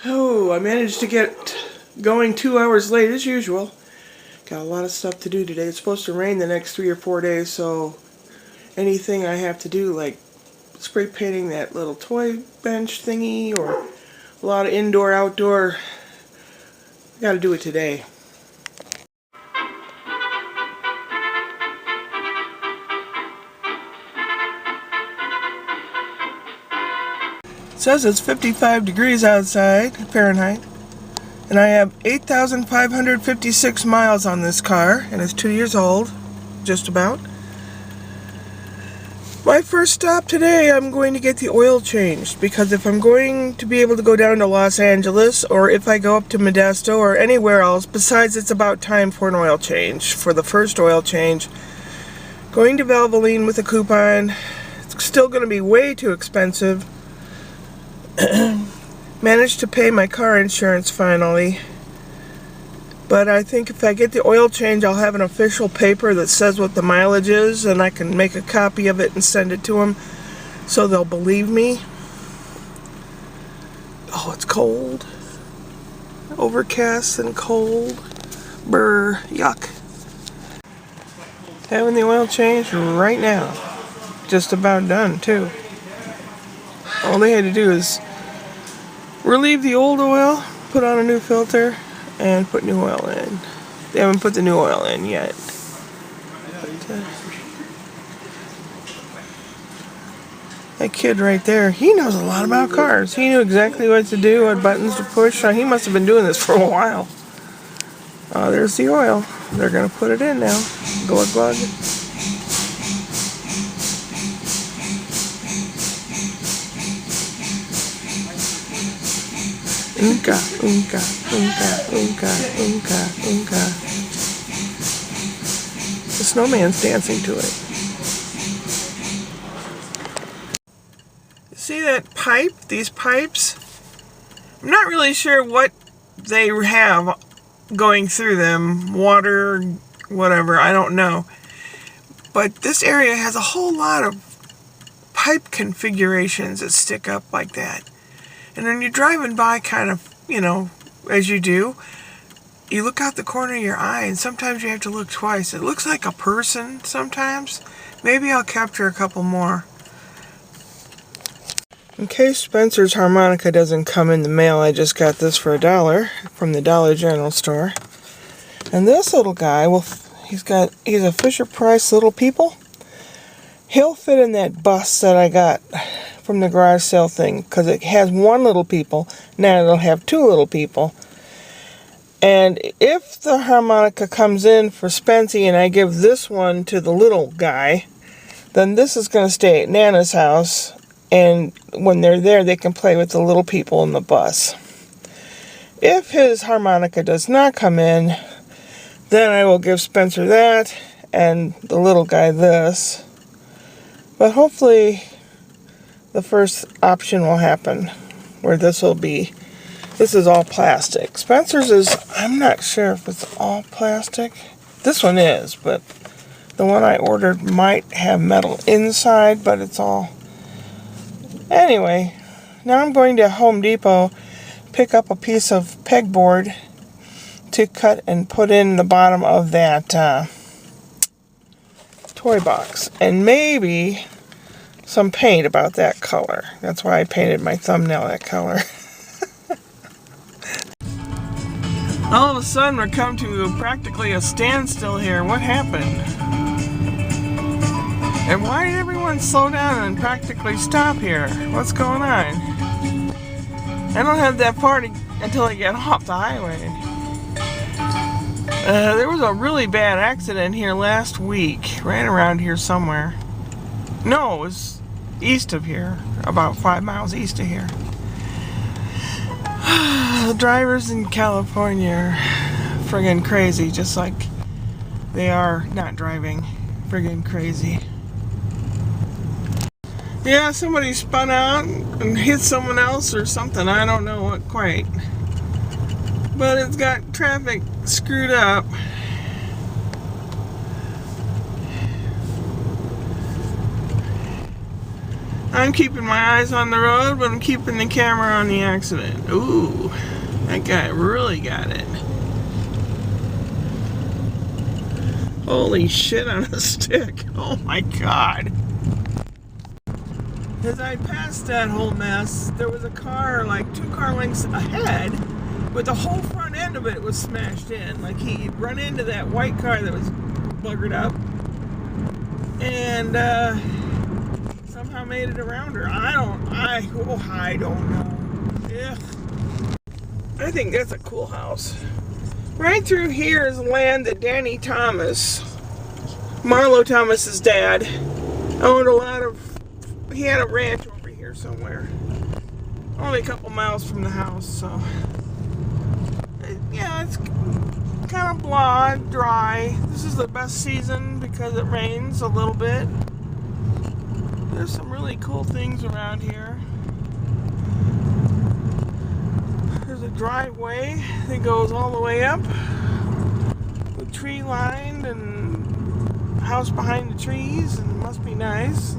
Oh, I managed to get going 2 hours late as usual. Got a lot of stuff to do today. It's supposed to rain the next 3 or 4 days, so anything I have to do, like spray painting that little toy bench thingy or a lot of indoor, outdoor, I gotta do it today. It says it's 55 degrees outside, Fahrenheit. And I have 8,556 miles on this car, and it's 2 years old, just about. My first stop today, I'm going to get the oil changed, because if I'm going to be able to go down to Los Angeles, or if I go up to Modesto or anywhere else, besides it's about time for an oil change, for the first oil change. Going to Valvoline with a coupon, it's still going to be way too expensive. Managed to pay my car insurance finally, but I think if I get the oil change, I'll have an official paper that says what the mileage is, and I can make a copy of it and send it to them so they'll believe me. Oh, it's cold. Overcast and cold. Brr, yuck. Having the oil changed right now. Just about done, too. All they had to do is relieve the old oil, put on a new filter, and put new oil in. They haven't put the new oil in yet. But, that kid right there, he knows a lot about cars. He knew exactly what to do, what buttons to push. He must have been doing this for a while. There's the oil. They're going to put it in now. Glug glug. Oonka, oonka, oonka, oonka, oonka, oonka. The snowman's dancing to it. See that pipe? These pipes? I'm not really sure what they have going through them. Water, whatever, I don't know. But this area has a whole lot of pipe configurations that stick up like that. And when you're driving by kind of, you know, as you do, you look out the corner of your eye, and sometimes you have to look twice. It looks like a person sometimes. Maybe I'll capture a couple more. In case Spencer's harmonica doesn't come in the mail, I just got this for $1 from the Dollar General store. And this little guy, well, he's a Fisher-Price Little People. He'll fit in that bus that I got from the garage sale thing, because it has one Little People. Now it'll have two Little People. And if the harmonica comes in for Spency and I give this one to the little guy, then this is going to stay at Nana's house, and when they're there they can play with the Little People in the bus. If his harmonica does not come in, then I will give Spencer that and the little guy this. But hopefully the first option will happen, where this is all plastic. Spencer's is, I'm not sure if it's all plastic. This one is, but the one I ordered might have metal inside, but it's all... Anyway, now I'm going to Home Depot, pick up a piece of pegboard to cut and put in the bottom of that toy box. And maybe some paint about that color. That's why I painted my thumbnail that color. All of a sudden we're come to practically a standstill here. What happened? And why did everyone slow down and practically stop here? What's going on? I don't have that part until I get off the highway. There was a really bad accident here last week. Right around here somewhere. No, it was east of here. About 5 miles east of here. The drivers in California are friggin' crazy, just like they are not driving. Friggin' crazy. Yeah, somebody spun out and hit someone else or something. I don't know what quite. But it's got traffic screwed up. I'm keeping my eyes on the road, but I'm keeping the camera on the accident. Ooh, that guy really got it. Holy shit on a stick. Oh my god. As I passed that whole mess, there was a car like 2 car lengths ahead, but the whole front end of it was smashed in. Like he'd run into that white car that was buggered up and somehow made it around her. I don't know. Ugh. I think that's a cool house. Right through here is land that Danny Thomas, Marlo Thomas's dad, owned a lot of. He had a ranch over here somewhere. Only a couple miles from the house, so yeah, it's kind of blah, dry. This is the best season because it rains a little bit. There's some really cool things around here. There's a driveway that goes all the way up, with tree lined and house behind the trees, and it must be nice.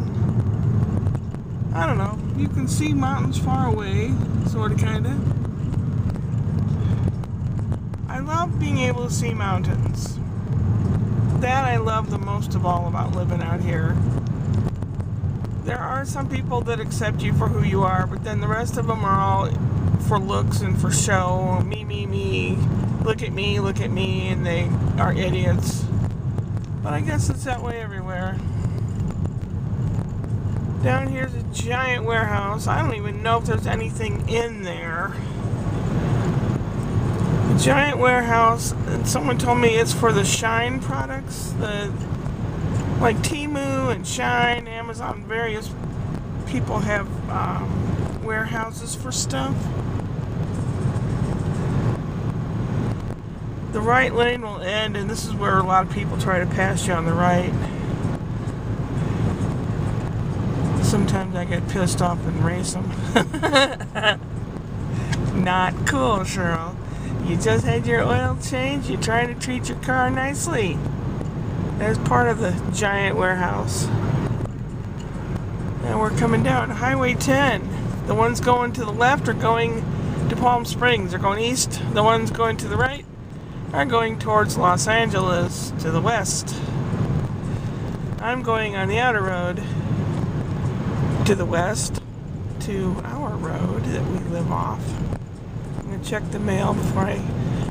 I don't know. You can see mountains far away, sort of, kind of. I love being able to see mountains. That I love the most of all about living out here. There are some people that accept you for who you are, but then the rest of them are all for looks and for show. Me, me, me. Look at me, and they are idiots. But I guess it's that way everywhere. Down here's a giant warehouse. I don't even know if there's anything in there. A giant warehouse, and someone told me it's for the Shine products. Like Temu and Shine, Amazon, various people have warehouses for stuff. The right lane will end, and this is where a lot of people try to pass you on the right. Sometimes I get pissed off and race them. Not cool, Cheryl. You just had your oil change. You're trying to treat your car nicely. That's part of the giant warehouse. And we're coming down Highway 10. The ones going to the left are going to Palm Springs. They're going east. The ones going to the right are going towards Los Angeles to the west. I'm going on the outer road to the west to our road that we live off. I'm going to check the mail before I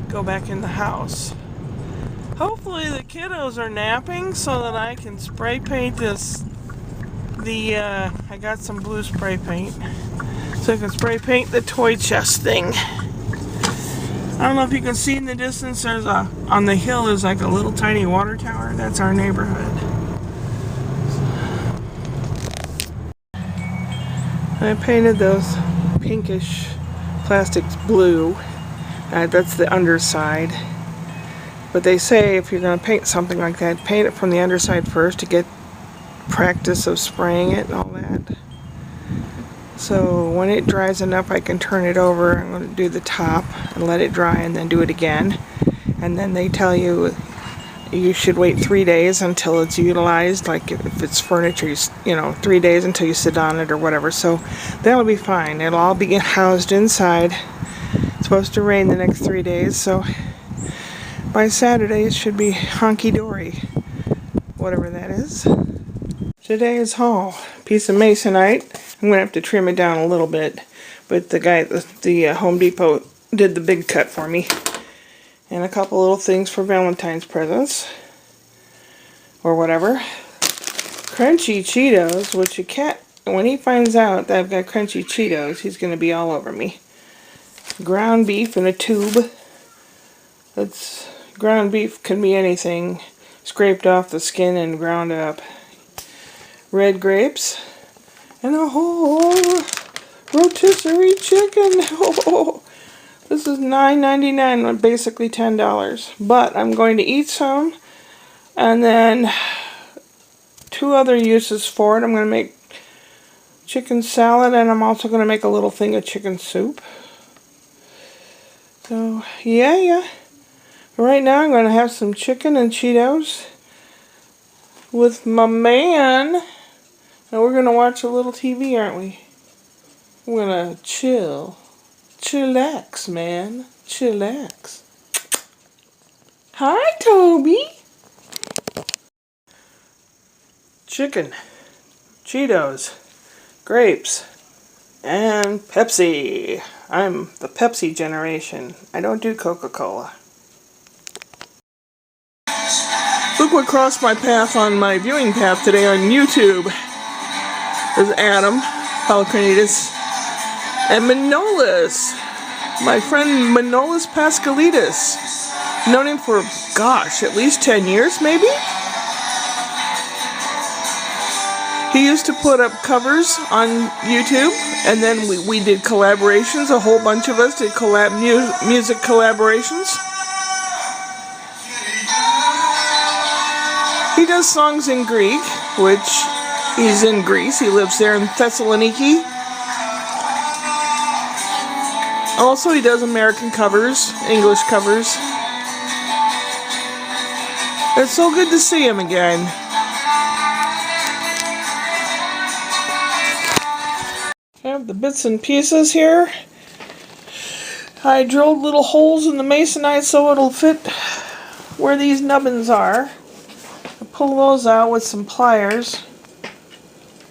go back in the house. Hopefully the kiddos are napping so that I can spray paint this. I got some blue spray paint so I can spray paint the toy chest thing. I don't know if you can see in the distance, there's on the hill there's like a little tiny water tower. That's our neighborhood. I painted those pinkish plastics blue. That's the underside. But they say if you're going to paint something like that, paint it from the underside first to get practice of spraying it and all that. So when it dries enough, I can turn it over. I'm going to do the top and let it dry and then do it again. And then they tell you you should wait 3 days until it's utilized. Like if it's furniture, 3 days until you sit on it or whatever. So that'll be fine. It'll all be housed inside. It's supposed to rain the next 3 days, so by Saturday it should be honky-dory, whatever that is. Today is haul. Piece of masonite. I'm going to have to trim it down a little bit, but the guy at the Home Depot did the big cut for me. And a couple little things for Valentine's presents, or whatever. Crunchy Cheetos, which a cat, when he finds out that I've got crunchy Cheetos, he's going to be all over me. Ground beef in a tube. That's ground beef can be anything, scraped off the skin and ground up. Red grapes, and a whole rotisserie chicken. Oh, this is $9.99, basically $10. But I'm going to eat some, and then 2 other uses for it. I'm going to make chicken salad, and I'm also going to make a little thing of chicken soup. So, yeah. Right now I'm going to have some chicken and Cheetos with my man. Now we're going to watch a little TV, aren't we? We're going to chill. Chillax, man. Chillax. Hi, Toby. Chicken, Cheetos, grapes, and Pepsi. I'm the Pepsi generation. I don't do Coca-Cola. Look what crossed my path on my viewing path today on YouTube. There's Adam, Pelicanitas, and Manolis. My friend Manolis Pascalitis. Known him for, gosh, at least 10 years, maybe? He used to put up covers on YouTube, and then we did collaborations. A whole bunch of us did music collaborations. He does songs in Greek, which he's in Greece. He lives there in Thessaloniki. Also, he does American covers, English covers. It's so good to see him again. I have the bits and pieces here. I drilled little holes in the masonite so it'll fit where these nubbins are. I pull those out with some pliers,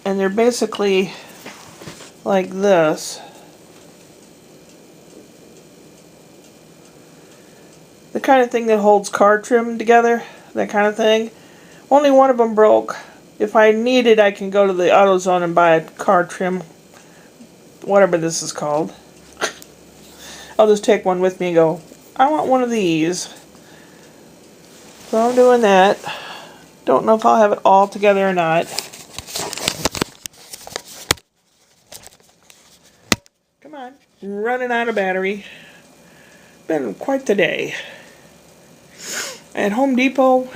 and they're basically like this. The kind of thing that holds car trim together, that kind of thing. Only one of them broke. If I need it, I can go to the AutoZone and buy a car trim, whatever this is called. I'll just take one with me and go, I want one of these. So I'm doing that. Don't know if I'll have it all together or not. Come on. Running out of battery. Been quite the day. At Home Depot,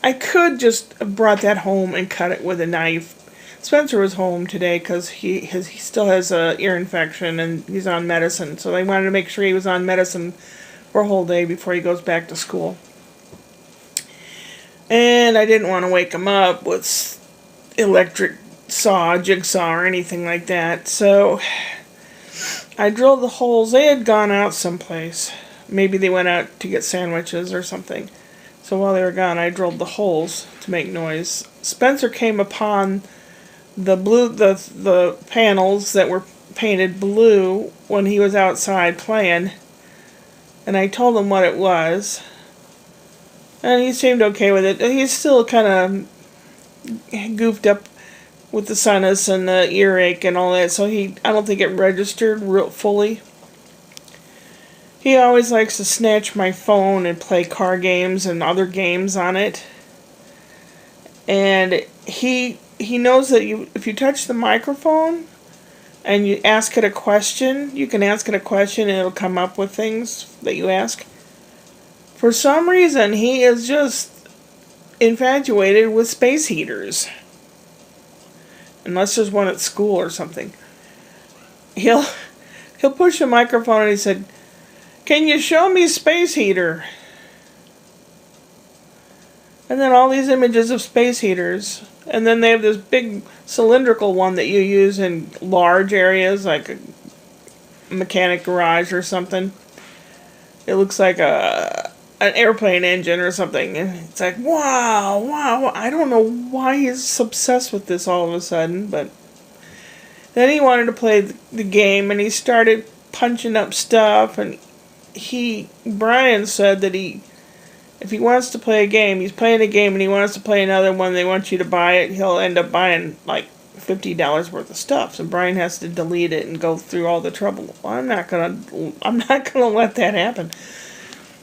I could just have brought that home and cut it with a knife. Spencer was home today because he still has an ear infection and he's on medicine. So they wanted to make sure he was on medicine for a whole day before he goes back to school. And I didn't want to wake him up with electric saw, jigsaw, or anything like that. So I drilled the holes. They had gone out someplace. Maybe they went out to get sandwiches or something. So while they were gone, I drilled the holes to make noise. Spencer came upon the panels that were painted blue when he was outside playing, and I told him what it was, and he seemed okay with it. He's still kind of goofed up with the sinus and the earache and all that, so I don't think it registered fully. He always likes to snatch my phone and play car games and other games on it. And he knows that if you touch the microphone and you ask it a question, you can ask it a question and it'll come up with things that you ask. For some reason, he is just infatuated with space heaters. Unless there's one at school or something. He'll push the microphone and he said, "Can you show me space heater?" And then all these images of space heaters. And then they have this big cylindrical one that you use in large areas, like a mechanic garage or something. It looks like an airplane engine or something. And it's like, wow. I don't know why he's obsessed with this all of a sudden, but then he wanted to play the game, and he started punching up stuff, and Brian said that if he wants to play a game, he's playing a game and he wants to play another one, they want you to buy it, he'll end up buying like $50 worth of stuff. So Brian has to delete it and go through all the trouble. Well, I'm not gonna let that happen.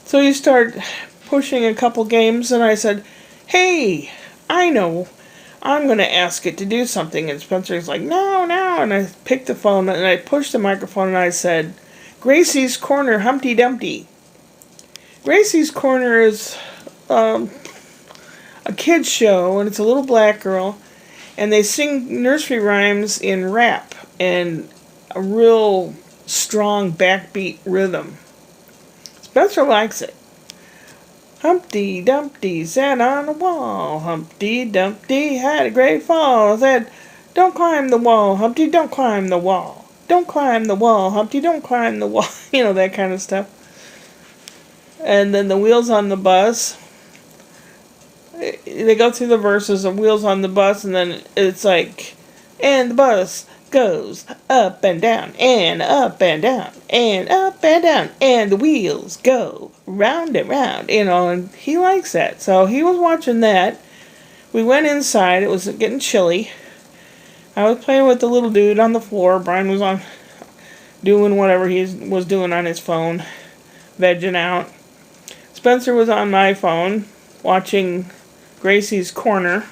So he started pushing a couple games, and I said, "Hey, I know. I'm gonna ask it to do something." And Spencer's like, "No." And I picked the phone and I pushed the microphone and I said, "Gracie's Corner, Humpty Dumpty." Gracie's Corner is a kid's show, and it's a little black girl, and they sing nursery rhymes in rap and a real strong backbeat rhythm. Spencer likes it. Humpty Dumpty sat on a wall. Humpty Dumpty had a great fall. Said, Don't climb the wall, Humpty, don't climb the wall. Don't climb the wall, Humpty, don't climb the wall. You know, that kind of stuff. And then the wheels on the bus. They go through the verses of wheels on the bus, and then it's like, and the bus goes up and down, and up and down, and up and down, and the wheels go round and round, you know, and he likes that. So he was watching that. We went inside. It was getting chilly. I was playing with the little dude on the floor. Brian was on doing whatever he was doing on his phone, vegging out. Spencer was on my phone watching Gracie's Corner.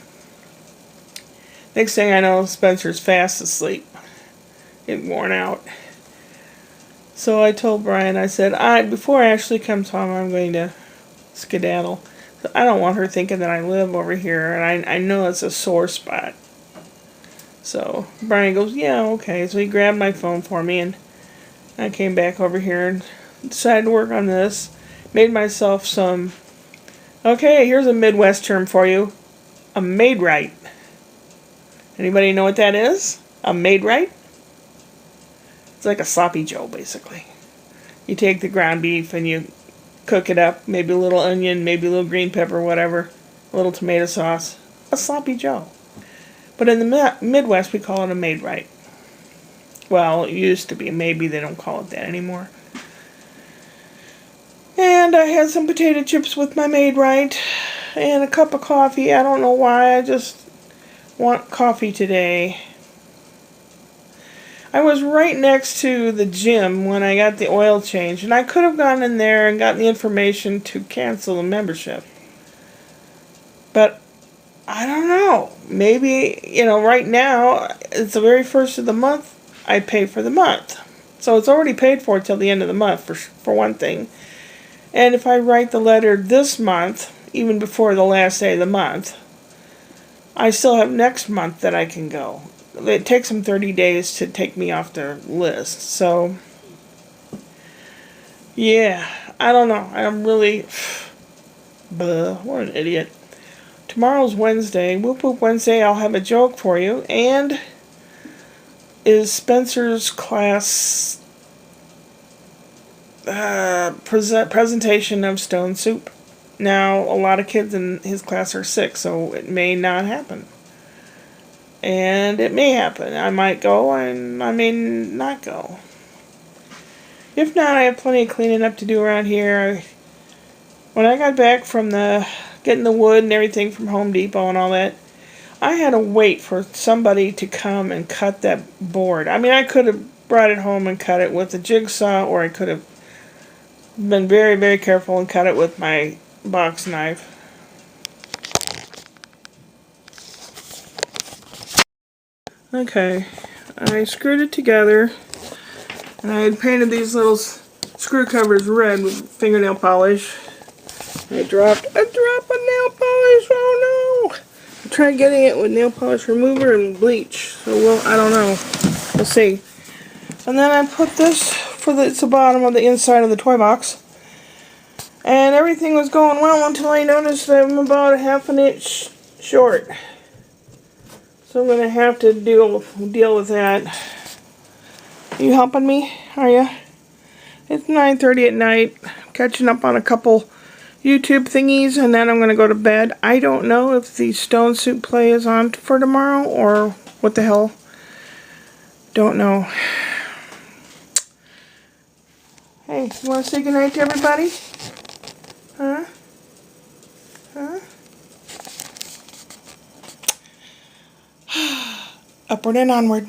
Next thing I know, Spencer's fast asleep. Getting worn out. So I told Brian, I said, before Ashley comes home, I'm going to skedaddle. I don't want her thinking that I live over here, and I know it's a sore spot. So Brian goes, yeah, okay. So he grabbed my phone for me, and I came back over here and decided to work on this. Made myself some, okay, here's a Midwest term for you. A made right. Anybody know what that is? A made right? It's like a sloppy joe, basically. You take the ground beef and you cook it up, maybe a little onion, maybe a little green pepper, whatever, a little tomato sauce. A sloppy joe. But in the Midwest, we call it a made right. Well, it used to be. Maybe they don't call it that anymore. And I had some potato chips with my made right. And a cup of coffee. I don't know why. I just want coffee today. I was right next to the gym when I got the oil change. And I could have gone in there and gotten the information to cancel the membership. But I don't know. Maybe, you know, right now, it's the very first of the month, I pay for the month. So it's already paid for till the end of the month, for one thing. And if I write the letter this month, even before the last day of the month, I still have next month that I can go. It takes them 30 days to take me off their list. So, yeah, I don't know. I'm really, what an idiot. Tomorrow's Wednesday. Whoop Whoop Wednesday, I'll have a joke for you. And is Spencer's class presentation of stone soup. Now, a lot of kids in his class are sick, so it may not happen. And it may happen. I might go and I may not go. If not, I have plenty of cleaning up to do around here. When I got back from getting the wood and everything from Home Depot and all that, I had to wait for somebody to come and cut that board. I mean, I could have brought it home and cut it with a jigsaw, or I could have been very, very careful and cut it with my box knife. Okay, I screwed it together, and I had painted these little screw covers red with fingernail polish. I dropped a drop of nail polish. Oh no! I tried getting it with nail polish remover and bleach. So I don't know. We'll see. And then I put this it's the bottom of the inside of the toy box. And everything was going well until I noticed that I'm about a half an inch short. So I'm going to have to deal with that. Are you helping me? Are you? It's 9:30 at night. I'm catching up on a couple YouTube thingies, and then I'm going to go to bed. I don't know if the Stone Soup play is on for tomorrow or what the hell. Don't know. Hey, you want to say goodnight to everybody? Huh? Huh? Upward and onward.